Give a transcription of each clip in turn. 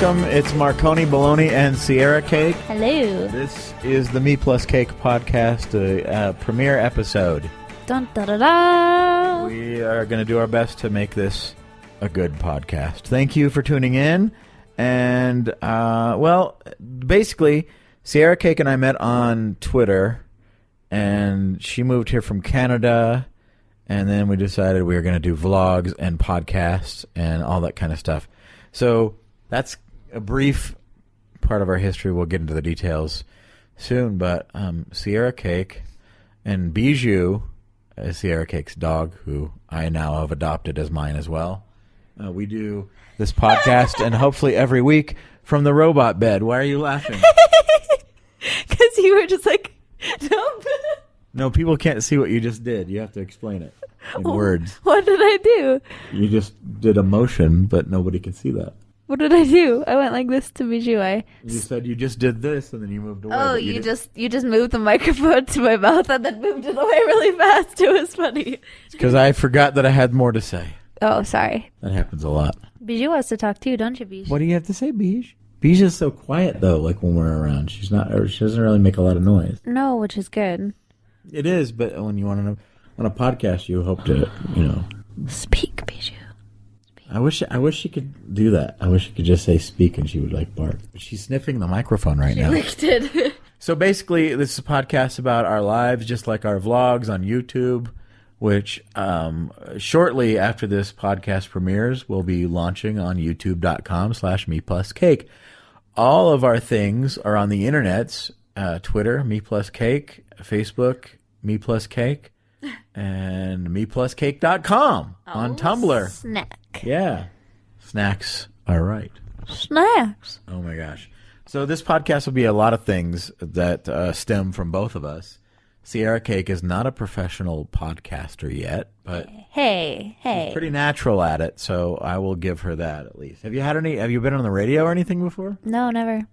welcome. It's Marconi, Bologna, and Ciara Cake. Hello. This is the Me Plus Cake podcast, a premiere episode. Dun, da, da, da. We are going to do our best to make this a good podcast. Thank you for tuning in. And, basically, Ciara Cake and I met on Twitter, and she moved here from Canada, and then we decided we were going to do vlogs and podcasts and all that kind of stuff. So that's a brief part of our history. We'll get into the details soon, but Ciara Cake and Bijou, Ciara Cake's dog, who I now have adopted as mine as well. We do this podcast, and hopefully every week from the robot bed. Why are you laughing? Because you were just like, nope. No, people can't see what you just did. You have to explain it in words. What did I do? You just did a motion, but nobody can see that. What did I do? I went like this to Bijou. You said you just did this, and then you moved away. Oh, you just moved the microphone to my mouth and then moved it away really fast. It was funny. It's because I forgot that I had more to say. Oh, sorry. That happens a lot. Bijou wants to talk too, don't you, Bijou? What do you have to say, Bijou? Bijou's so quiet though. Like when we're around, she doesn't really make a lot of noise. No, which is good. It is, but when you want to on a podcast, you hope to, speak, Bijou. I wish she could do that. I wish she could just say speak and she would like bark. But she's sniffing the microphone right now. She licked it. So basically, this is a podcast about our lives, just like our vlogs on YouTube, which shortly after this podcast premieres, we'll be launching on youtube.com/MePlusCake. All of our things are on the internets, Twitter, Me Plus Cake, Facebook, Me Plus Cake, and mepluscake.com on Tumblr. Snack. Yeah. Snacks are right. Snacks. Oh my gosh. So this podcast will be a lot of things that stem from both of us. Ciara Cake is not a professional podcaster yet, but hey, she's pretty natural at it, so I will give her that at least. Have you been on the radio or anything before? No, never.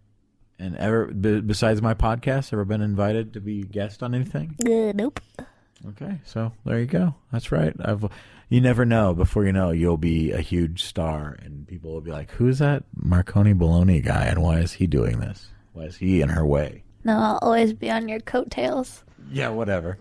And ever, besides my podcast, ever been invited to be a guest on anything? Nope. Okay, so there you go. That's right. You never know. Before you know, you'll be a huge star, and people will be like, "Who's that Marconi Bologna guy, and why is he doing this? Why is he in her way?" No, I'll always be on your coattails. Yeah, whatever.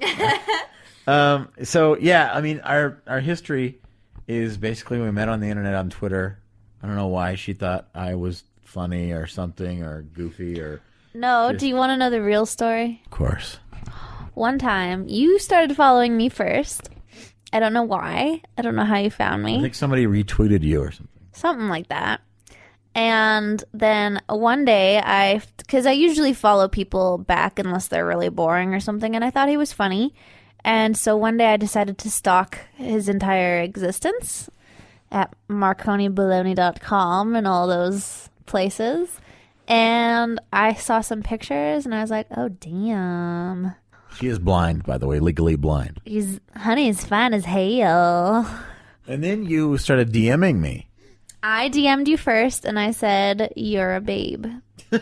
So yeah, I mean, our history is basically we met on the internet on Twitter. I don't know why she thought I was funny or something or goofy or. No, do you want to know the real story? Of course. One time, you started following me first. I don't know why. I don't know how you found me. I think somebody retweeted you or something. Something like that. And then one day, because I usually follow people back unless they're really boring or something, and I thought he was funny. And so one day I decided to stalk his entire existence at marconibologna.com and all those places. And I saw some pictures, and I was like, oh, damn. She is blind, by the way, legally blind. He's fine as hell. And then you started DMing me. I DM'd you first, and I said, you're a babe. Do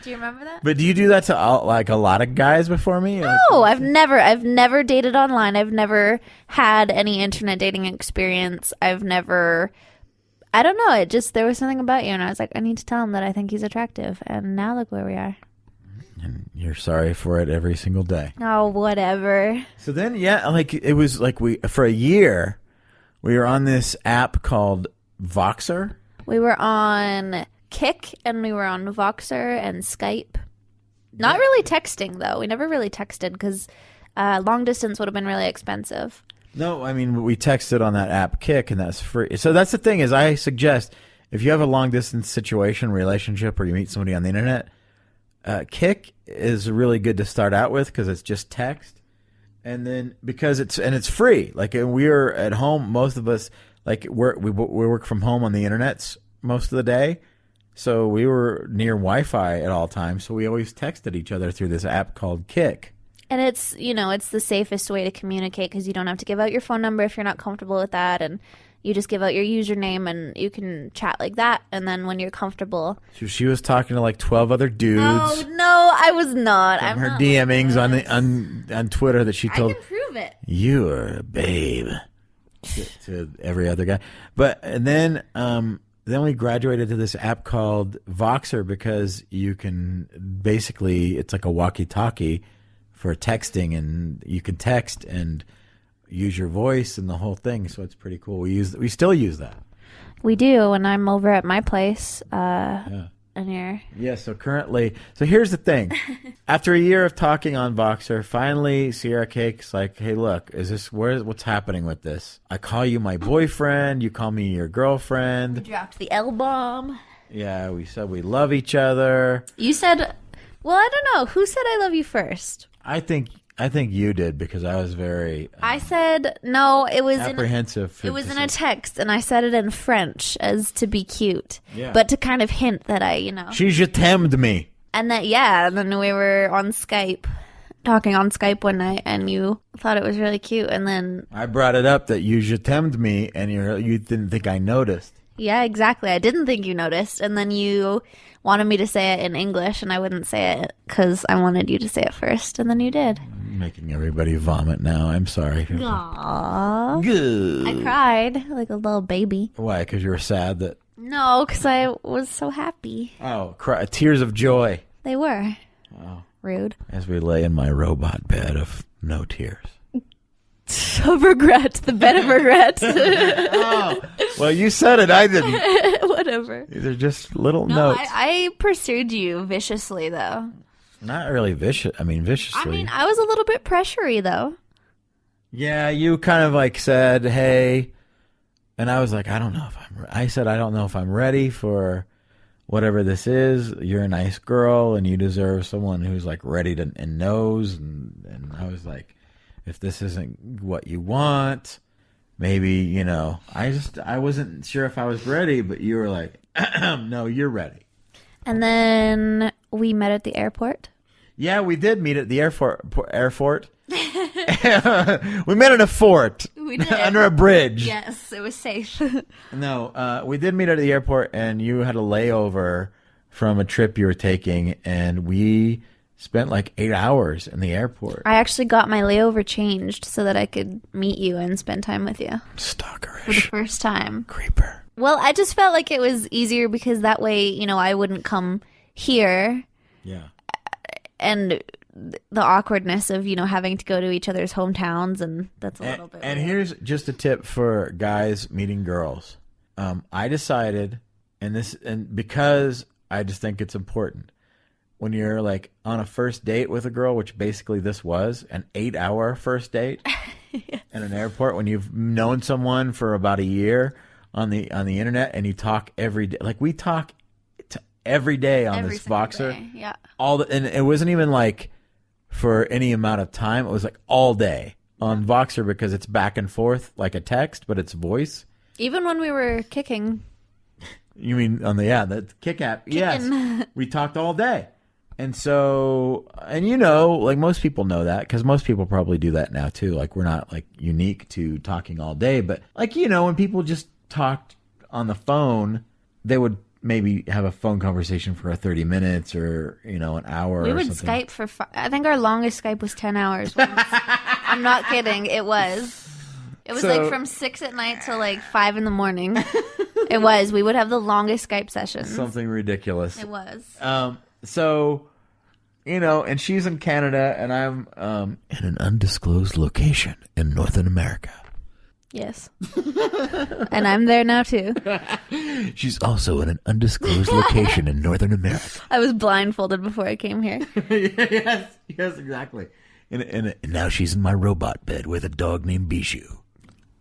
you remember that? But do you do that to a lot of guys before me? No, I've never dated online. I've never had any internet dating experience. I don't know. There was something about you, and I was like, I need to tell him that I think he's attractive. And now look where we are. And you're sorry for it every single day. Oh, whatever. So then, it was like for a year, we were on this app called Voxer. We were on Kik, and we were on Voxer and Skype. Not really texting, though. We never really texted because long distance would have been really expensive. No, I mean, we texted on that app Kik, and that's free. So that's the thing is I suggest if you have a long distance situation, relationship, or you meet somebody on the internet, Kik is really good to start out with because it's just text, and then because it's free. Like, and we're at home, most of us we work from home on the internets most of the day, so we were near Wi-Fi at all times. So we always texted each other through this app called Kik. And it's the safest way to communicate because you don't have to give out your phone number if you're not comfortable with that, and you just give out your username and you can chat like that. And then when you're comfortable. So she was talking to like 12 other dudes. Oh, no, I was not. From her DMings on Twitter that she told. I can prove it. You're a babe. To every other guy. And then then we graduated to this app called Voxer because you can basically, it's like a walkie-talkie for texting, and you can text and use your voice and the whole thing. So it's pretty cool. We still use that. We do when I'm over at my place. And here. Yeah, so here's the thing. After a year of talking on Voxer, finally Ciara Cake's like, hey, look, what's happening with this? I call you my boyfriend, you call me your girlfriend. We dropped the L-bomb. Yeah, we said we love each other. You said, well, I don't know. Who said I love you first? I think you did, because I was very I said no, it was apprehensive. It was in a text, and I said it in French as to be cute. Yeah. But to kind of hint that She je t'aimed me. And that, and then we were on Skype, talking on Skype one night, and you thought it was really cute, and then I brought it up that you je t'aimed me, and you didn't think I noticed. Yeah, exactly. I didn't think you noticed, and then you wanted me to say it in English, and I wouldn't say it because I wanted you to say it first, and then you did. I'm making everybody vomit now. I'm sorry. Aww. Good. I cried like a little baby. Why? Because you were sad that... No, because I was so happy. Oh, tears of joy. They were. Oh. Rude. As we lay in my robot bed of no tears. Of regret. The bed of regret. Oh. Well, you said it. I didn't. Whatever. These are just little notes. I pursued you viciously, though. Not really vicious. Viciously. I was a little bit pressury, though. Yeah, you kind of like said, hey, and I was like, I don't know if I'm ready for whatever this is. You're a nice girl, and you deserve someone who's like ready to and knows. And I was like, if this isn't what you want, maybe, I wasn't sure if I was ready, but you were like, no, you're ready. And then we met at the airport. Yeah, we did meet at the airport. We met in a fort. We did. Under a bridge. Yes, it was safe. No, we did meet at the airport, and you had a layover from a trip you were taking, and we spent like 8 hours in the airport. I actually got my layover changed so that I could meet you and spend time with you. Stalkerish. For the first time. Creeper. Well, I just felt like it was easier because that way, I wouldn't come here. Yeah. And the awkwardness of, having to go to each other's hometowns, and that's a little bit And weird. here's just a tip for guys meeting girls. I decided, and because I just think it's important, when you're like on a first date with a girl, which basically this was an 8-hour first date Yes. in an airport, when you've known someone for about a year on the internet, and you talk every day, like we talk every day on Every this single Voxer, day, yeah. and it wasn't even like for any amount of time. It was like all day on Voxer, because it's back and forth like a text, but it's voice. Even when we were kicking. You mean on the Kick app? Yes, we talked all day. And so, and like most people know that, because most people probably do that now too. Like we're not like unique to talking all day, but like, when people just talked on the phone, they would maybe have a phone conversation for 30 minutes or, an hour We or would something. Skype for, I think our longest Skype was 10 hours. Once. I'm not kidding. It was. It was like from 6 at night till like 5 in the morning. It was. We would have the longest Skype sessions. Something ridiculous. It was. So, and she's in Canada, and I'm in an undisclosed location in Northern America. Yes. And I'm there now too. She's also in an undisclosed location in Northern America. I was blindfolded before I came here. Yes, exactly. And now she's in my robot bed with a dog named Bijou.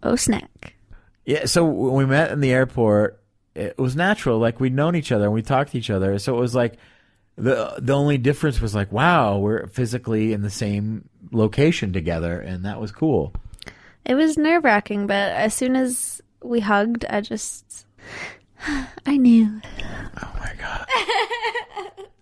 Oh, snack. Yeah, so when we met in the airport, it was natural. Like, we'd known each other and we talked to each other. So it was like, the only difference was like, wow, we're physically in the same location together. And that was cool. It was nerve-wracking, but as soon as we hugged, I knew. Oh, my God.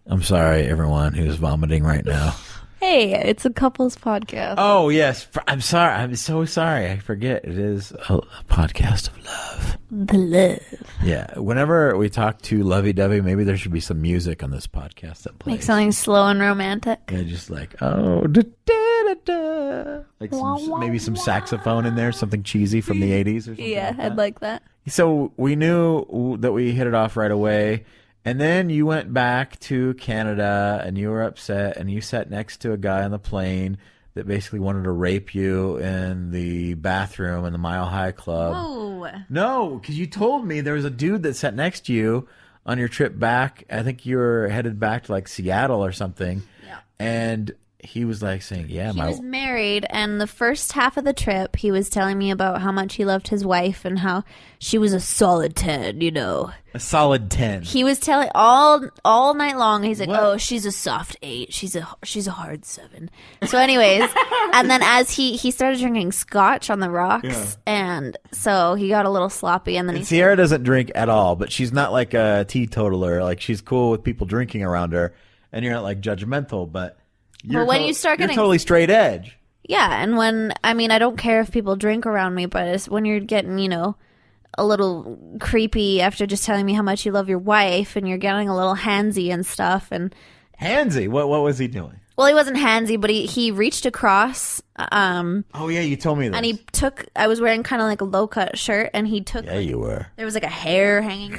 I'm sorry, everyone who's vomiting right now. Hey, it's a couples podcast. Oh, yes. I'm sorry. I'm so sorry. I forget. It is a podcast of love. The love. Yeah. Whenever we talk to lovey-dovey, maybe there should be some music on this podcast that plays. Make something slow and romantic. Yeah, just like, oh, da, da, da, Canada. Like maybe some saxophone in there, something cheesy from the 80s or something. Yeah, I'd like that. So we knew that we hit it off right away. And then you went back to Canada and you were upset and you sat next to a guy on the plane that basically wanted to rape you in the bathroom in the Mile High Club. Oh. No, because you told me there was a dude that sat next to you on your trip back. I think you were headed back to like Seattle or something. Yeah. And he was like saying, yeah, he was married, and the first half of the trip, he was telling me about how much he loved his wife and how she was a solid 10, you know. A solid 10. He was telling all night long. He's like, What? "Oh, she's a soft 8. She's a hard 7." So, anyways, and then as he started drinking scotch on the rocks, and so he got a little sloppy, and then And Sierra doesn't drink at all, but she's not like a teetotaler. Like she's cool with people drinking around her, and you're not like judgmental, but. When you start getting you're totally straight edge. Yeah, and I don't care if people drink around me, but it's when you're getting, a little creepy after just telling me how much you love your wife, and you're getting a little handsy and stuff. And handsy? What was he doing? Well, he wasn't handsy, but he reached across. Oh yeah, you told me this. And I was wearing kind of like a low cut shirt, and he took. Yeah, you were. There was like a hair hanging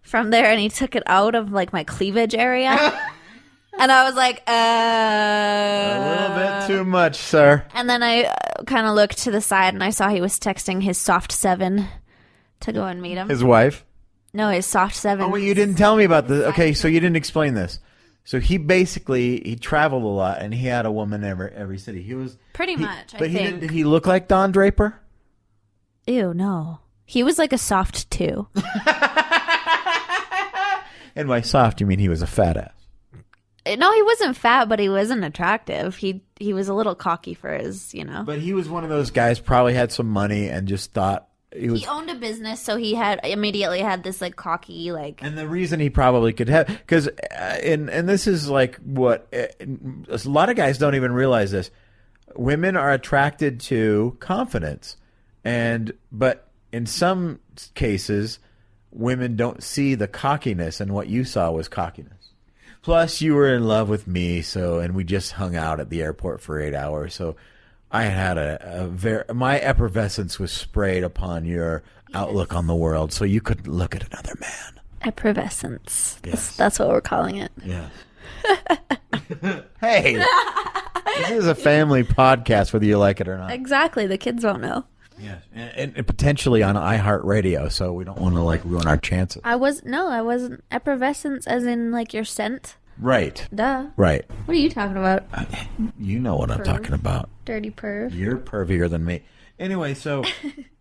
from there, and he took it out of like my cleavage area. And I was like, a little bit too much, sir. And then I kind of looked to the side, and I saw he was texting his soft 7 to go and meet him. His wife? No, his soft 7. Oh, wait, you didn't tell me about this. Okay, so you didn't explain this. So he traveled a lot, and he had a woman every city. He was pretty much. I think. Did he look like Don Draper? Ew, no. He was like a soft 2. And by soft, you mean he was a fat ass? No, he wasn't fat, but he wasn't attractive. He was a little cocky for his, But he was one of those guys, probably had some money and just thought he owned a business, so he immediately had this like cocky like. And the reason he probably could have, because and this is like what a lot of guys don't even realize this. Women are attracted to confidence, but in some cases, women don't see the cockiness, and what you saw was cockiness. Plus, you were in love with me, and we just hung out at the airport for 8 hours. So, I had my effervescence was sprayed upon your outlook on the world, so you couldn't look at another man. Effervescence. Yes. That's what we're calling it. Yeah. Hey, this is a family podcast, whether you like it or not. Exactly. The kids won't know. Yes, and potentially on iHeartRadio, so we don't want to ruin our chances. I wasn't effervescence as in like your scent. Right. Duh. Right. What are you talking about? You know what I'm talking about. Dirty perv. You're pervier than me. Anyway, so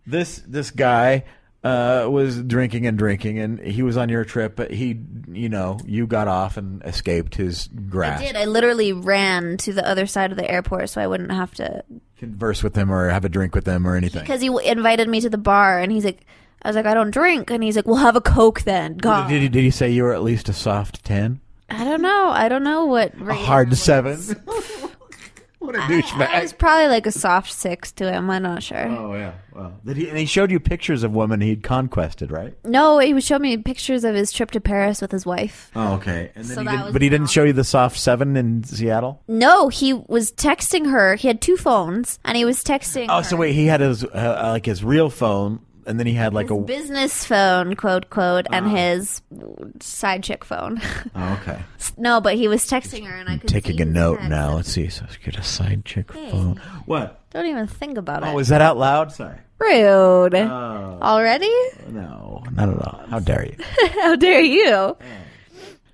this guy was drinking, and he was on your trip, but you got off and escaped his grasp. I did. I literally ran to the other side of the airport so I wouldn't have to converse with him or have a drink with him or anything. Because he invited me to the bar, and he's like, I was like, I don't drink, and he's like, well, have a Coke then. God. Did he say you were at least a soft 10? I don't know what. A hard 7. What a douchebag. I was probably like a soft 6 to him. I'm not sure. Oh yeah. Well, and he showed you pictures of women he'd conquested, right? No, he would show me pictures of his trip to Paris with his wife. Oh, okay. And then he didn't show you the soft 7 in Seattle? No, he was texting her. He had 2 phones, and he was texting. Oh, so wait, he had his real phone, and then he had like his business phone, quote, and his side chick phone. Oh, okay. No, but he was texting her, and I could taking see a note text. now. Let's see. So get a side chick phone. What? Don't even think about it. Oh, is that out loud? Sorry. Rude. Already? No, not at all. How dare you? How dare you?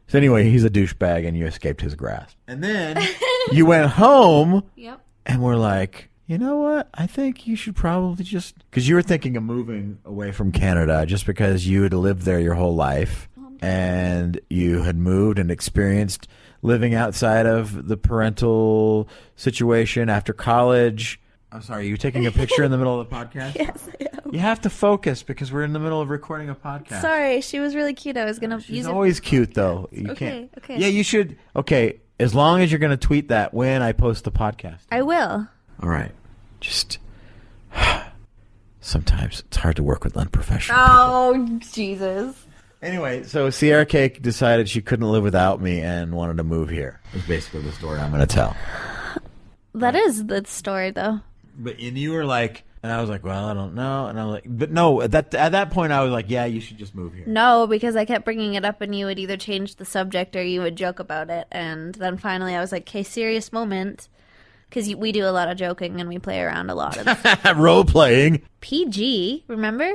So anyway, he's a douchebag, and you escaped his grasp. And then you went home. Yep. And we're like, you know what? I think you should probably just... Because you were thinking of moving away from Canada just because you had lived there your whole life. And you had moved and experienced living outside of the parental situation after college. I'm sorry, are you taking a picture in the middle of the podcast? Yes, I am. You have to focus because we're in the middle of recording a podcast. Sorry, she was really cute. I was going to use it. She's always cute, though. You okay. Yeah, you should... Okay, as long as you're going to tweet that when I post the podcast. I will. All right. Just sometimes it's hard to work with unprofessional people. Jesus. Anyway, so Ciara Cake decided she couldn't live without me and wanted to move here. That's basically the story I'm going to tell. That is the story, though. And you were like, and I was like, well, I don't know. And I'm like, but no, at that point, I was like, yeah, you should just move here. No, because I kept bringing it up and you would either change the subject or you would joke about it. And then finally I was like, okay, serious moment. Because we do a lot of joking and we play around a lot. Role playing. PG, remember?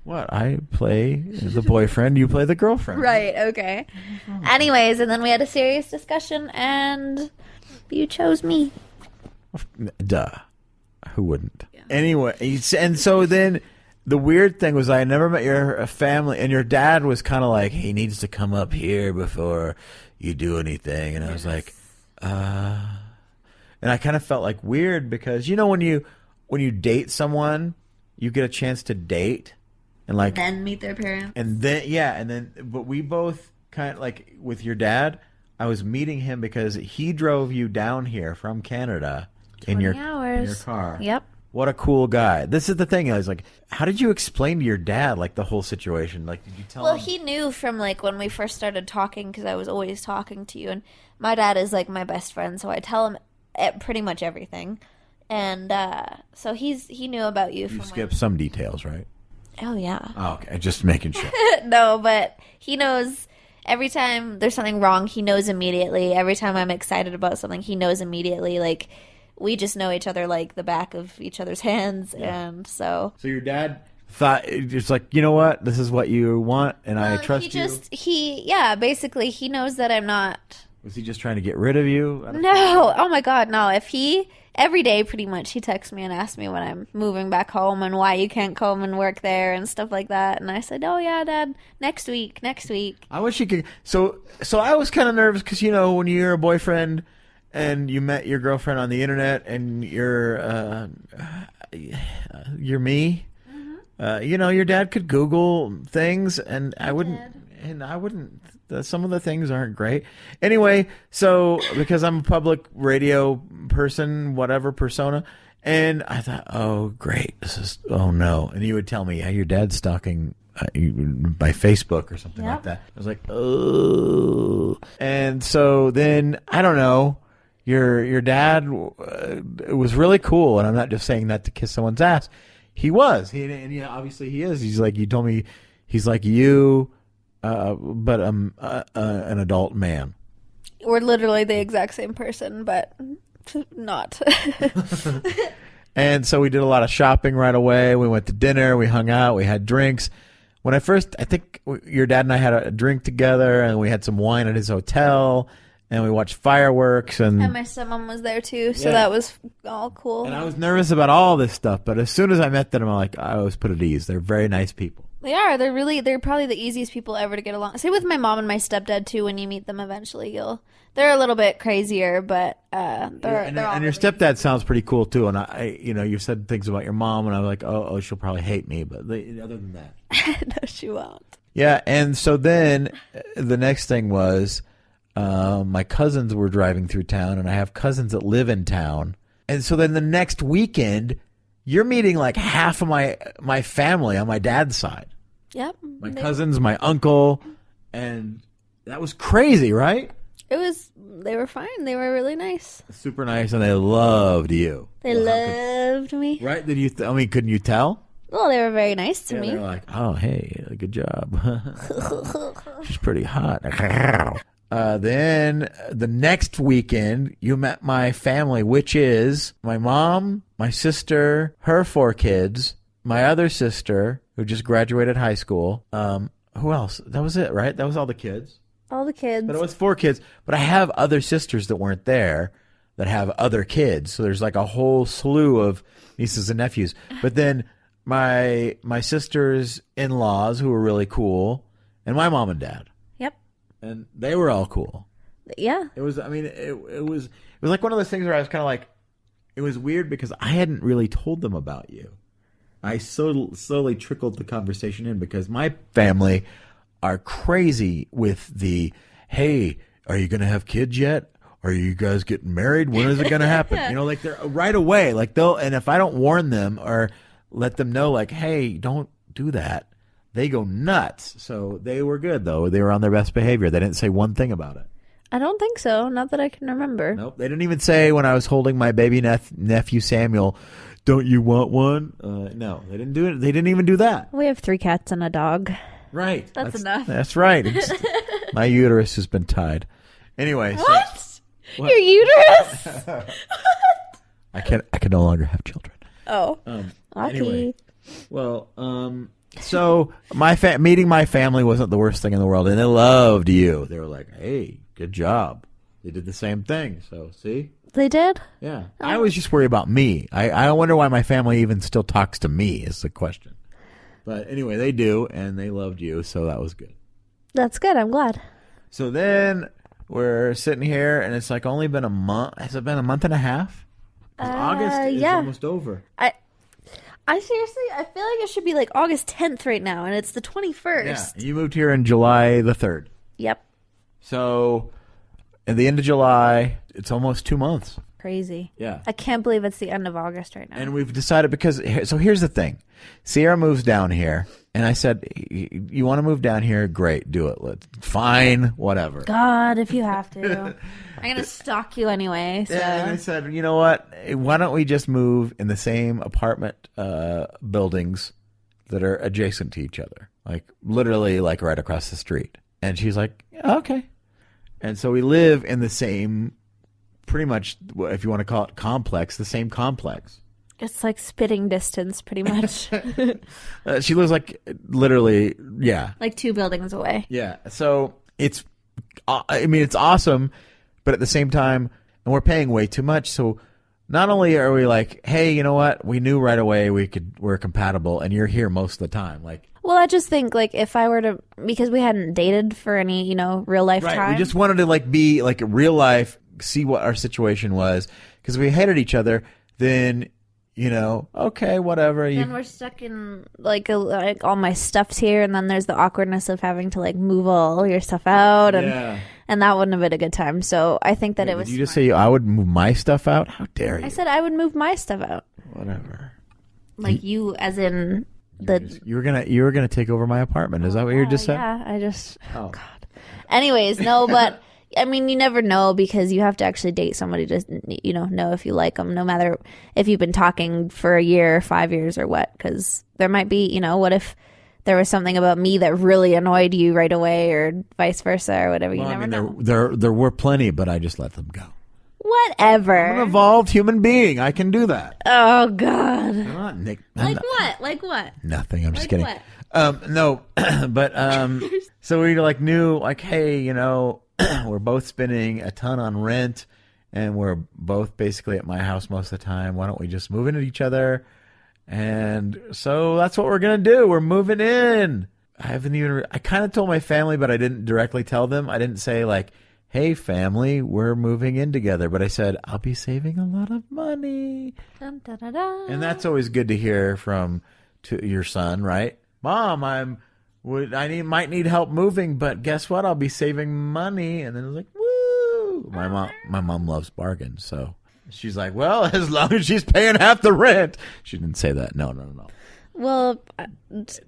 What? I play the boyfriend, you play the girlfriend. Right, okay. Anyways, and then we had a serious discussion and you chose me. Duh. Who wouldn't? Yeah. Anyway, and so then the weird thing was I never met your family, and your dad was kind of like, he needs to come up here before you do anything. And I was like, and I kind of felt like weird because, you know, when you date someone, you get a chance to date and like then meet their parents. And then but we both kind of like with your dad, I was meeting him because he drove you down here from Canada. In your car. Yep. What a cool guy. This is the thing. I was like, how did you explain to your dad like the whole situation? Like, did you tell him? Well, he knew from like when we first started talking because I was always talking to you, and my dad is like my best friend, so I tell him pretty much everything, and so he knew about you. You skipped some details, right? Oh yeah. Oh, okay, just making sure. No, but he knows. Every time there's something wrong, he knows immediately. Every time I'm excited about something, he knows immediately. Like. We just know each other like the back of each other's hands, and so. So your dad thought it's like, you know what, this is what you want, and I trust you. Basically, he knows that I'm not. Was he just trying to get rid of you? No, oh my God, no. Every day pretty much he texts me and asks me when I'm moving back home and why you can't come and work there and stuff like that, and I said, oh yeah, Dad, next week. I wish you could. So I was kind of nervous because, you know, when you're a boyfriend. And you met your girlfriend on the internet, and you're me. Mm-hmm. You know, your dad could Google things, and I wouldn't. Some of the things aren't great. Anyway, so because I'm a public radio person, whatever persona, and I thought, oh great, oh no, and you would tell me, yeah, your dad's stalking. By Facebook or something like that. I was like, oh, and so then I don't know. Your dad was really cool, and I'm not just saying that to kiss someone's ass. He was, and obviously he is. He's like, you told me, he's like you, but an adult man. We're literally the exact same person, but not. And so we did a lot of shopping right away. We went to dinner. We hung out. We had drinks. I think your dad and I had a drink together, and we had some wine at his hotel. And we watched fireworks. And my stepmom was there, too, so that was all cool. And I was nervous about all this stuff, but as soon as I met them, I'm like, I was put at ease. They're very nice people. They are. They're probably the easiest people ever to get along. Same with my mom and my stepdad, too. When you meet them eventually, they're a little bit crazier, but they're all your stepdad sounds pretty cool, too. And you've said things about your mom, and I'm like, oh, she'll probably hate me. But other than that. No, she won't. Yeah, and so then the next thing was... my cousins were driving through town, and I have cousins that live in town. And so then the next weekend, you're meeting like half of my family on my dad's side. Yep. My cousins, my uncle, and that was crazy, right? They were fine. They were really nice. Super nice, and they loved you. They loved me. Right? Couldn't you tell? Well, they were very nice to me. They were like, oh, hey, good job. She's pretty hot. Then the next weekend, you met my family, which is my mom, my sister, her 4 kids, my other sister, who just graduated high school. Who else? That was it, right? That was all the kids. All the kids. But it was 4 kids. But I have other sisters that weren't there that have other kids. So there's like a whole slew of nieces and nephews. But then my sister's in-laws, who were really cool, and my mom and dad. And they were all cool. Yeah. It was, it was like one of those things where I was kind of like, it was weird because I hadn't really told them about you. I slowly trickled the conversation in because my family are crazy with the, hey, are you going to have kids yet? Are you guys getting married? When is it going to happen? Like they're right away. Like and if I don't warn them or let them know, like, hey, don't do that. They go nuts. So they were good, though. They were on their best behavior. They didn't say one thing about it. I don't think so. Not that I can remember. Nope. They didn't even say when I was holding my baby nephew Samuel, "Don't you want one?" No, they didn't do it. They didn't even do that. We have 3 cats and a dog. Right. That's enough. That's right. My uterus has been tied. Anyway. What? Your uterus? I can no longer have children. Oh. Anyway. Well, so meeting my family wasn't the worst thing in the world, and they loved you. They were like, "Hey, good job." They did the same thing. So, see? They did? Yeah. Oh. I always just worry about me. I wonder why my family even still talks to me is the question. But anyway, they do, and they loved you, so that was good. That's good. I'm glad. So then we're sitting here, and it's like only been a month. Has it been a month and a half? August is almost over. I seriously, I feel like it should be like August 10th right now, and it's the 21st. Yeah, you moved here in July the 3rd. Yep. So at the end of July, it's almost 2 months. Crazy. Yeah. I can't believe it's the end of August right now. And we've decided so here's the thing. Sierra moves down here, and I said, "You want to move down here? Great, do it. Fine, whatever." God, if you have to. I'm going to stalk you anyway. So. And I said, "You know what? Why don't we just move in the same apartment buildings that are adjacent to each other? Like literally like right across the street." And she's like, "Okay." And so we live in the same, pretty much, if you want to call it complex, the same complex. It's like spitting distance, pretty much. She lives like literally, yeah. Like 2 buildings away. Yeah. So it's awesome, but at the same time, and we're paying way too much. So not only are we like, hey, you know what? We knew right away we're compatible, and you're here most of the time. Like, well, I just think like if I were to, because we hadn't dated for any, real life time. We just wanted to like be like real life, see what our situation was, because if we hated each other, then. Okay, whatever. Then we're stuck in like all my stuff's here, and then there's the awkwardness of having to like move all your stuff out, and that wouldn't have been a good time. So I think that it was. Did you just say I would move my stuff out? How dare you? I said I would move my stuff out. Whatever. Like you, as in you were gonna take over my apartment. Is that what you just said? Yeah, Oh God. Anyways, no, but. I mean, you never know because you have to actually date somebody to, know if you like them, no matter if you've been talking for a year, 5 years, or what. Because there might be, what if there was something about me that really annoyed you right away, or vice versa, or whatever. Well, you never know. There were plenty, but I just let them go. Whatever. I'm an evolved human being. I can do that. Oh God. I'm not Nick. What? Like what? Nothing. I'm just kidding. What? No, but so we like knew like, hey, we're both spending a ton on rent, and we're both basically at my house most of the time. Why don't we just move into each other? And so that's what we're gonna do. We're moving in. I kind of told my family, but I didn't directly tell them. I didn't say like, "Hey, family, we're moving in together." But I said, "I'll be saving a lot of money." Dun, da, da, da. And that's always good to hear from your son, right? Mom, might need help moving, but guess what? I'll be saving money. And then it was like, woo! My mom loves bargains, so she's like, well, as long as she's paying half the rent. She didn't say that. No. Well,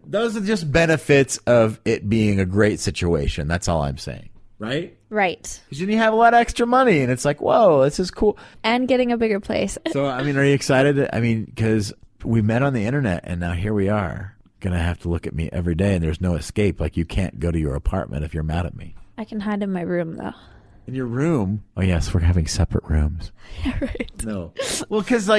those are just benefits of it being a great situation. That's all I'm saying, right? Right. Because then you have a lot of extra money, and it's like, whoa, this is cool. And getting a bigger place. So, are you excited? Because we met on the internet, and now here we are. Gonna have to look at me every day, and there's no escape. Like, you can't go to your apartment if you're mad at me. I can hide in my room, though. In your room? Oh, yes, we're having separate rooms. Yeah, right. No. Well, because,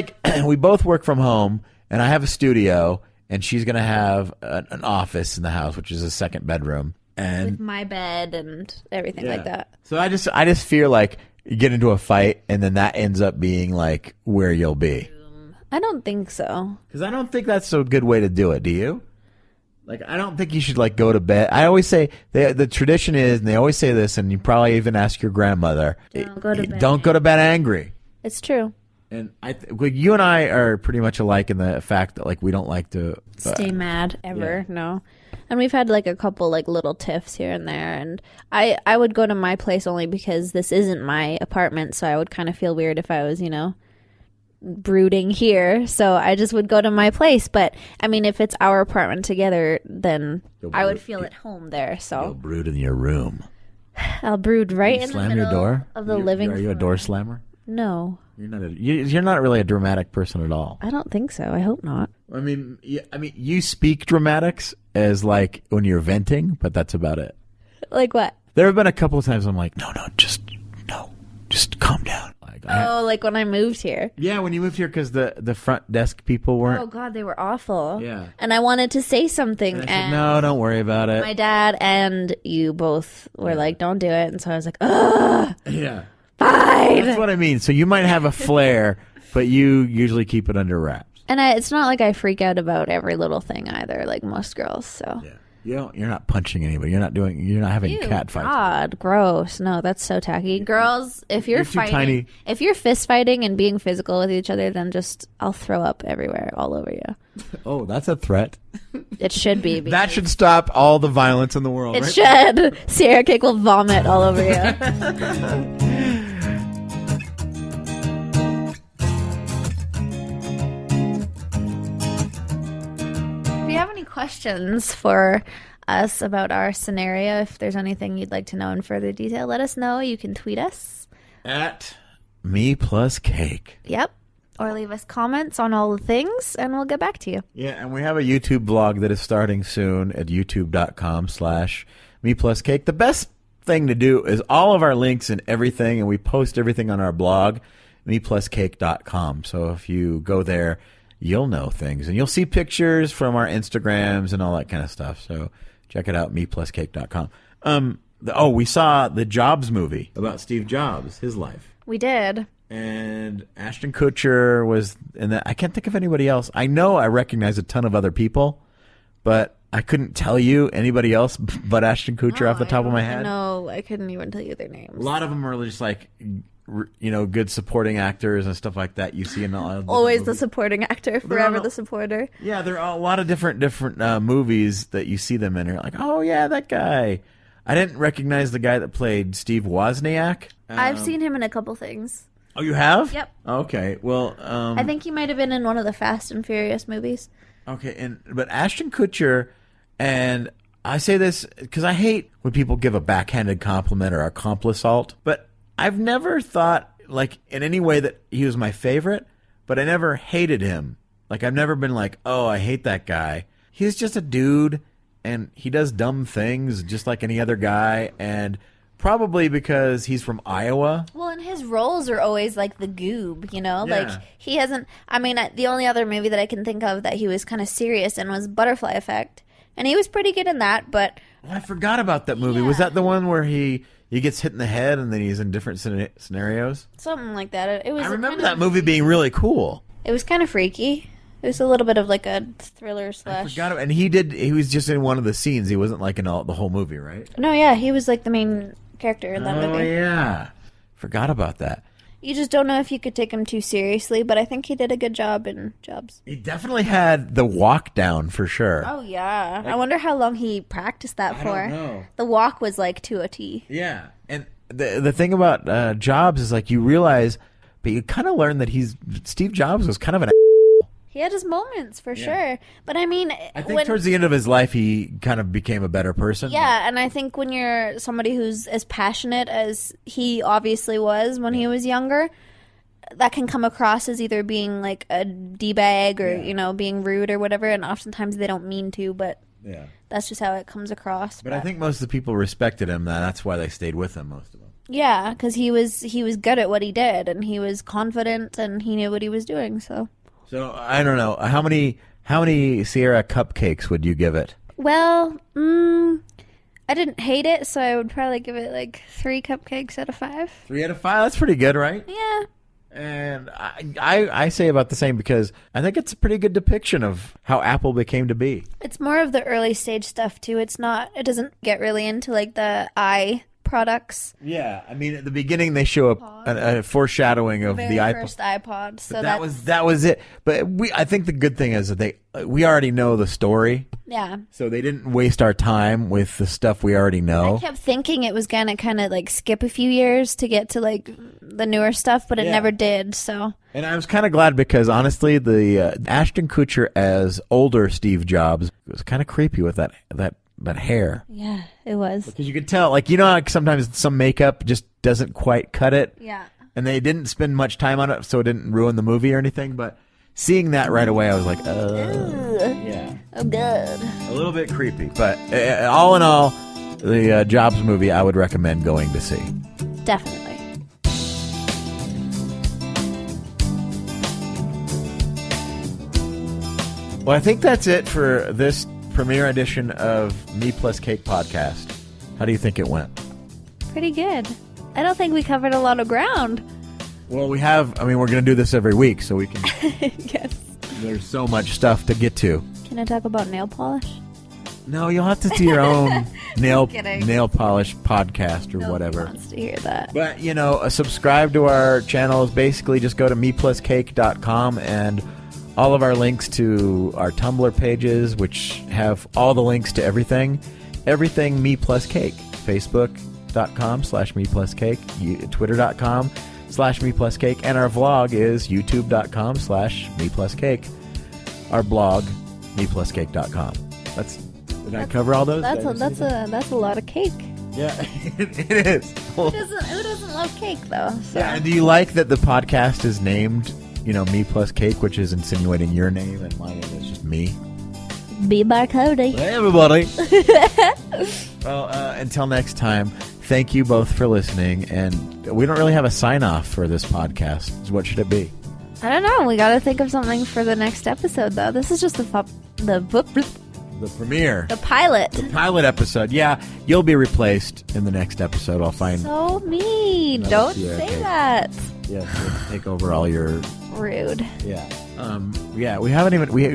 we both work from home, and I have a studio, and she's gonna have an office in the house, which is a second bedroom. And with my bed and everything like that. So I just fear, like, you get into a fight, and then that ends up being, like, where you'll be. I don't think so. Because I don't think that's a good way to do it, do you? Like, I don't think you should, like, go to bed. I always say, the tradition is, and they always say this, and you probably even ask your grandmother, don't go to bed angry. It's true. And you and I are pretty much alike in the fact that, like, we don't like to stay mad ever. Yeah. No. And we've had, like, a couple, like, little tiffs here and there. And I would go to my place only because this isn't my apartment, so I would kind of feel weird if I was, brooding here, so I just would go to my place. But if it's our apartment together, then I would feel at home there. So you'll brood in your room. I'll brood right You in the slam middle your door of the living Are you a door slammer? No. You're not really a dramatic person at all. I don't think so. I hope not. I mean, you speak dramatics as like when you're venting, but that's about it. Like what? There have been a couple of times I'm like, no, just calm down. Like when I moved here. Yeah, when you moved here because the front desk people weren't. Oh God, they were awful. Yeah. And I wanted to say something, And I said, no, don't worry about it. My dad and you both were like, don't do it, and so I was like, ugh. Yeah. Fine. That's what I mean. So you might have a flair, but you usually keep it under wraps. And it's not like I freak out about every little thing either, like most girls. So Yeah. You're not punching anybody. You're not having cat fights. God, gross. No, that's so tacky. Girls, if you're too fighting, tiny. if you're fist fighting and being physical with each other, then I'll throw up everywhere, all over you. Oh, that's a threat. It should be. That should stop all the violence in the world. It right? should. Ciara Cake will vomit all over you. If you have any questions for us about our scenario, if there's anything you'd like to know in further detail, let us know. You can tweet us At Me Plus Cake. Yep. Or leave us comments on all the things, and we'll get back to you. Yeah, and we have a YouTube blog that is starting soon at youtube.com/Me Plus Cake. The best thing to do is all of our links and everything, and we post everything on our blog, mepluscake.com. So if you go there, you'll know things, and you'll see pictures from our Instagrams and all that kind of stuff. So check it out, mepluscake.com. We saw the Jobs movie about Steve Jobs, his life. We did. And Ashton Kutcher was in that. I can't think of anybody else. I know I recognize a ton of other people, but I couldn't tell you anybody else but Ashton Kutcher off the top of my head. No, I couldn't even tell you their names. A lot of them are just like, good supporting actors and stuff like that. You see in all always movies. The supporting actor, forever the supporter. Yeah, there are a lot of different movies that you see them in. You're like, oh yeah, that guy. I didn't recognize the guy that played Steve Wozniak. I've seen him in a couple things. Oh, you have? Yep. Okay. Well, I think he might have been in one of the Fast and Furious movies. Okay, but Ashton Kutcher, and I say this because I hate when people give a backhanded compliment or a complisalt, but I've never thought, like, in any way that he was my favorite, but I never hated him. Like, I've never been like, oh, I hate that guy. He's just a dude, and he does dumb things just like any other guy, and probably because he's from Iowa. Well, and his roles are always like the goob, Yeah. Like, he hasn't... I mean, the only other movie that I can think of that he was kind of serious in was Butterfly Effect. And he was pretty good in that, but... Well, I forgot about that movie. Yeah. Was that the one where he gets hit in the head and then he's in different scenarios? Something like that. It was. I remember that movie being really cool. It was kind of freaky. It was a little bit of like a thriller slash... I forgot. And he was just in one of the scenes. He wasn't like in the whole movie, right? No, yeah, he was like the main character in that movie. Oh, yeah. Forgot about that. You just don't know if you could take him too seriously, but I think he did a good job in Jobs. He definitely had the walk down for sure. Oh, yeah. I wonder how long he practiced that for. I don't know. The walk was like to a T. Yeah. And the thing about Jobs is like you realize, but you kind of learn that Steve Jobs was kind of an He had his moments for sure. But I mean, I think towards the end of his life, he kind of became a better person. Yeah, and I think when you're somebody who's as passionate as he obviously was when he was younger, that can come across as either being like a D-bag or, being rude or whatever, and oftentimes they don't mean to, but that's just how it comes across. But I think most of the people respected him. That's why they stayed with him, most of them. Yeah, because he was good at what he did, and he was confident, and he knew what he was doing, So I don't know. How many Ciara cupcakes would you give it? Well, I didn't hate it, so I would probably give it like 3 cupcakes out of 5. 3 out of 5? That's pretty good, right? Yeah. And I say about the same because I think it's a pretty good depiction of how Apple became to be. It's more of the early stage stuff too. It doesn't get really into like the products. Yeah, I mean, at the beginning they show a foreshadowing of the iPod. First iPod. So that was it. But I think the good thing is that we already know the story. Yeah. So they didn't waste our time with the stuff we already know. I kept thinking it was gonna kind of like skip a few years to get to like the newer stuff, but it never did. So. And I was kind of glad because honestly, the Ashton Kutcher as older Steve Jobs was kind of creepy with that hair. Yeah, it was. Because you could tell, like, you know how sometimes some makeup just doesn't quite cut it? Yeah. And they didn't spend much time on it, so it didn't ruin the movie or anything. But seeing that right away, I was like, yeah. Oh, good. A little bit creepy. But all in all, the Jobs movie I would recommend going to see. Definitely. Well, I think that's it for this premiere edition of Me Plus Cake podcast. How do you think it went? Pretty good. I don't think we covered a lot of ground. Well, we're going to do this every week, so we can... Yes. There's so much stuff to get to. Can I talk about nail polish? No, you'll have to do your own nail polish podcast or Nobody whatever. Wants to hear that. But, subscribe to our channel is basically just go to mepluscake.com, and all of our links to our Tumblr pages, which have all the links to everything Me Plus Cake. Facebook.com/Me Plus Cake, Twitter.com/Me Plus Cake, and our vlog is youtube.com/Me Plus Cake. Our blog, mepluscake.com. Did I cover all those? That's a lot of cake. Yeah, it is. Who doesn't love cake though? So. Yeah, and do you like that the podcast is named, Me Plus Cake, which is insinuating your name, and my name is just me? Be by Cody. Hey, everybody. Well, until next time, thank you both for listening, and we don't really have a sign-off for this podcast. What should it be? I don't know. We got to think of something for the next episode, though. This is just the premiere. The pilot. The pilot episode. Yeah, you'll be replaced in the next episode. I'll find... So mean. Don't say that. Yeah, we'll take over all your... Rude. Yeah. We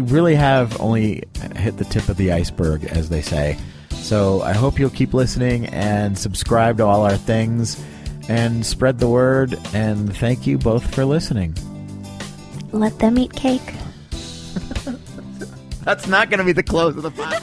really have only hit the tip of the iceberg, as they say. So I hope you'll keep listening and subscribe to all our things and spread the word. And thank you both for listening. Let them eat cake. That's not going to be the close of the podcast.